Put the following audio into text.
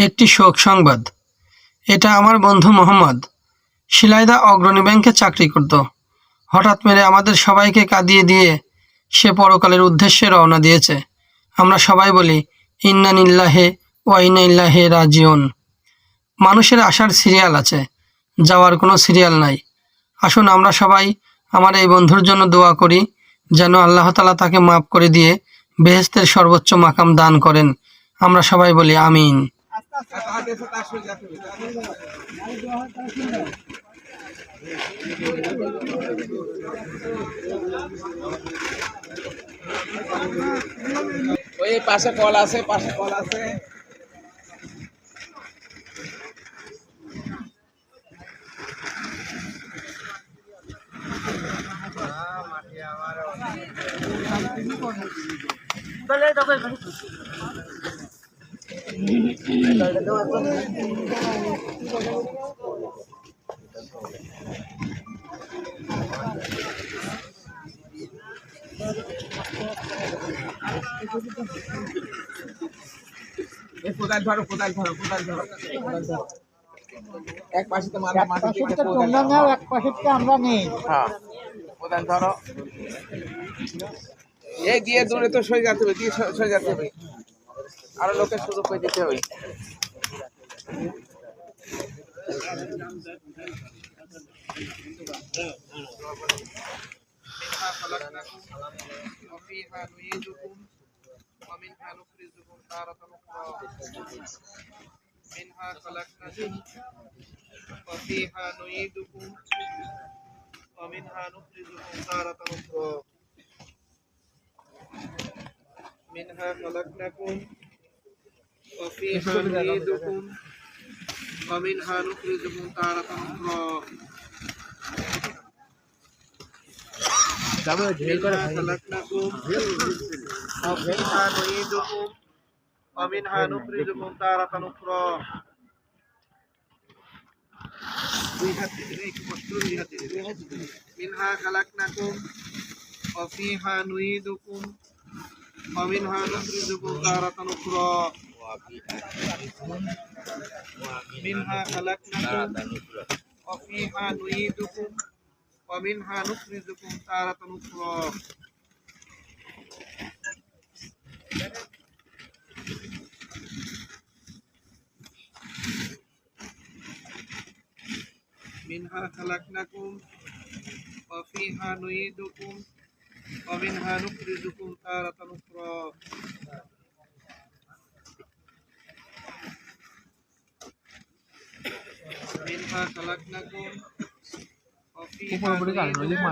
একটি শোক সংবাদ। এটা আমার বন্ধু মোহাম্মদ। শিলাইদা অগ্রণী ব্যাংকে চাকরি করত। হঠাৎ মেরে আমাদের সবাইকে কাঁদিয়ে দিয়ে সে পরকালের উদ্দেশ্যে রওনা দিয়েছে। আমরা সবাই বলি ইন্না লিল্লাহি ওয়া ইন্না ইলাইহি রাজিউন। মানুষের আসার সিরিয়াল আছে, যাওয়ার কোনো সিরিয়াল নাই। আসুন আমরা সবাই আমার এই বন্ধুর জন্য দোয়া করি, যেন আল্লাহ তাআলা তাকে মাফ করে দিয়ে বেহেশতের সর্বোচ্চ মাকাম দান করেন। আমরা সবাই বলি আমিন। ওই পাশে কল আছে, কোদাল ধরো। এক পাশে তো মাটি তোমরা নাও, এক পাশে আমরা নেই। হ্যাঁ, কোদাল ধরো। এই দিয়ে দূরে তো সরে যেতে হবে, আরো লোকের সুযোগ করে দিতে হবে। وفيها نعيدكم ومنها نخرجكم تارة أخرى منها خلقناكم وفيها نعيدكم ومنها نخرجكم تارة أخرى منها خلقناكم وفيها نعيدكم ومنها نخرجكم تارة أخرى خلقناكم وفيها نعيدكم ومنها نخرجكم تارة أخرى منها خلقناكم وفيها نعيدكم ومنها نخرجكم تارة أخرى منها خلقناكم وفيها نعيدكم ومنها نخرجكم تارة أخرى منها خلقناكم وفيها نعيدكم ومنها نخرجكم تارة أخرى منها خلقناكم وفيها نعيدكم